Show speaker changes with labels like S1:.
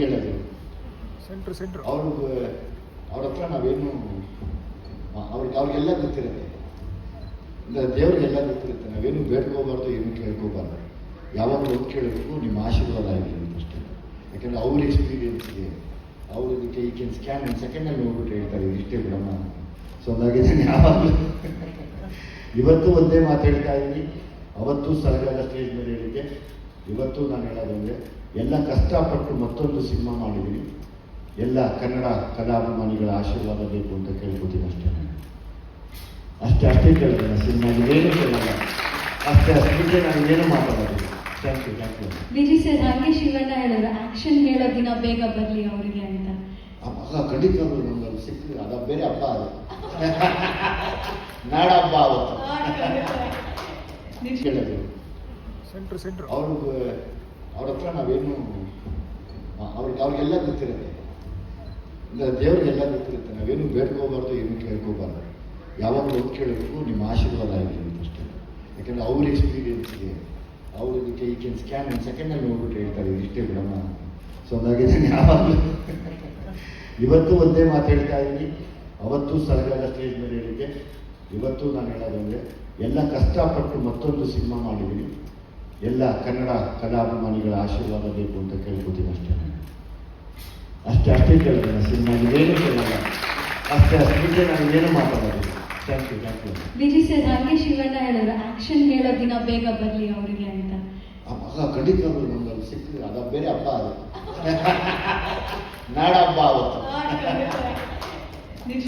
S1: ಹೇಳೋದು
S2: ಸೆಂಟ್ರ್
S1: ಅವ್ರ ಹತ್ರ ನಾವೇನು ಅವ್ರಿಗೆಲ್ಲ ಗೊತ್ತಿರುತ್ತೆ, ದೇವ್ರಿಗೆಲ್ಲ ಗೊತ್ತಿರುತ್ತೆ. ನಾವೇನು ಬೇಡ್ಕೋಬಾರ್ದು, ಏನು ಕೇಳ್ಕೋಬಾರ್ದು. ಯಾವಾಗ ಒಂದು ಕೇಳಬೇಕು, ನಿಮ್ಮ ಆಶೀರ್ವಾದ ಆಗಿರಲಿ ಅಷ್ಟೇ. ಯಾಕಂದರೆ ಅವ್ರ ಎಕ್ಸ್ಪೀರಿಯನ್ಸ್ಗೆ ಇದಕ್ಕೆ ಈ ಕೆನ್ ಸ್ಕ್ಯಾನ್ ಒಂದು ಸೆಕೆಂಡಲ್ಲಿ ನೋಡ್ಬಿಟ್ಟು ಹೇಳ್ತಾರೆ ಇಷ್ಟೇ ಬಿಡಮ್ಮ. ಸೊ ಹಂಗಾಗಿ ನಾನು ಯಾವಾಗಲೂ ಇವತ್ತು ಒಂದೇ ಮಾತು ಹೇಳ್ತಾ ಇದ್ದೀನಿ, ಅವತ್ತು ಸರಗಾದ ಸ್ಟೇಜ್ ಮೇಲೆ ಹೇಳಿದ್ದೆ, ಇವತ್ತು ನಾನು ಹೇಳೋದಂದರೆ ಎಲ್ಲ ಕಷ್ಟಪಟ್ಟು ಮತ್ತೊಂದು ಸಿನಿಮಾ ಮಾಡಿದ್ದೀನಿ. ಎಲ್ಲ ಕನ್ನಡ ಕಲಾಭಿಮಾನಿಗಳ ಆಶೀರ್ವಾದ ಬೇಕು ಅಂತ ಕೇಳ್ಕೊತೀನಿ ಅಷ್ಟೇ ಕೇಳಿದೆ. ಸಿನಿಮಾಗೆ ಏನು ಕೇಳಲ್ಲ, ಅಷ್ಟೇ ನಾನು ಏನು ಮಾತಾಡೋದು. Thank you.
S3: ವಿಜಿ ಸರ್, ಹಾಗೆ ಶಿವಣ್ಣ ಹೇಳಿದ್ರು ಆಕ್ಷನ್ ಹೇಳೋ ದಿನ ಬೇಗ ಬರಲಿ ಅವರಿಗೆ ಅಂತ.
S1: ಖಂಡಿತ ನಮ್ಗೆ ಸಿಕ್ಕಿದ್ರೆ ಅದ ಬೇರೆ ಹಬ್ಬ, ಅದು ನಾಡ ಹಬ್ಬ. ಅವತ್ತು ಕೇಳೋದು
S2: ಸೆಂಟ್ರ್
S1: ಅವ್ರ ಹತ್ರ ನಾವೇನು ಅವ್ರಿಗೆಲ್ಲ ಗೊತ್ತಿರುತ್ತೆ, ದೇವ್ರಿಗೆಲ್ಲ ಗೊತ್ತಿರುತ್ತೆ. ನಾವೇನು ಬೇಡ್ಕೋಬಾರ್ದು, ಏನು ಕೇಳ್ಕೋಬಾರ್ದು. ಯಾವಾಗ ಒಂದು ಕೇಳಬೇಕು, ನಿಮ್ಮ ಆಶೀರ್ವಾದ ಆಗಿರಲಿ ಅಷ್ಟೇ. ಯಾಕಂದರೆ ಅವ್ರ ಎಕ್ಸ್ಪೀರಿಯನ್ಸ್ಗೆ ಇದಕ್ಕೆ ಈ ಕೆನ್ ಸ್ಕ್ಯಾನ್ ಒಂದು ಸೆಕೆಂಡಲ್ಲಿ ನೋಡ್ಬಿಟ್ಟು ಹೇಳ್ತಾರೆ ಇಷ್ಟೇ ಬಿಡಮ್ಮ. ಸೊ ಹಂಗಾಗಿ ನಾನು ಯಾವಾಗಲೂ ಇವತ್ತು ಒಂದೇ ಮಾತು ಹೇಳ್ತಾ ಇದ್ದೀನಿ, ಅವತ್ತು ಸರಗಾದ ಸ್ಟೇಜ್ ಮೇಲೆ ಹೇಳಿದ್ದೆ, ಇವತ್ತು ನಾನು ಹೇಳೋದಂದರೆ ಎಲ್ಲ ಕಷ್ಟಪಟ್ಟು ಮತ್ತೊಂದು ಸಿನಿಮಾ ಮಾಡಿದ್ದೀನಿ. ಎಲ್ಲ ಕನ್ನಡ ಕಲಾಭಿಮಾನಿಗಳ ಆಶೀರ್ವಾದ ಬೇಕು ಅಂತ ಕೇಳ್ಕೊತೀನಿ ಅಷ್ಟೇ ಕೇಳಿದೆ. ಸಿನಿಮಾಗೆ ಏನು ಕೇಳಲ್ಲ, ಅಷ್ಟೇ ನಾನು ಏನು ಮಾತಾಡೋದು. Thank you.
S3: ವಿಜಿ ಸರ್, ಹಾಗೆ ಶಿವಣ್ಣ ಹೇಳಿದ್ರು ಆಕ್ಷನ್ ಹೇಳೋ ದಿನ ಬೇಗ ಬರಲಿ ಅವರಿಗೆ ಅಂತ.
S1: ಖಂಡಿತ ನಮ್ಗೆ ಸಿಕ್ಕಿದ್ರೆ ಅದ ಬೇರೆ ಹಬ್ಬ, ಅದು ನಾಡ ಹಬ್ಬ. ಅವತ್ತು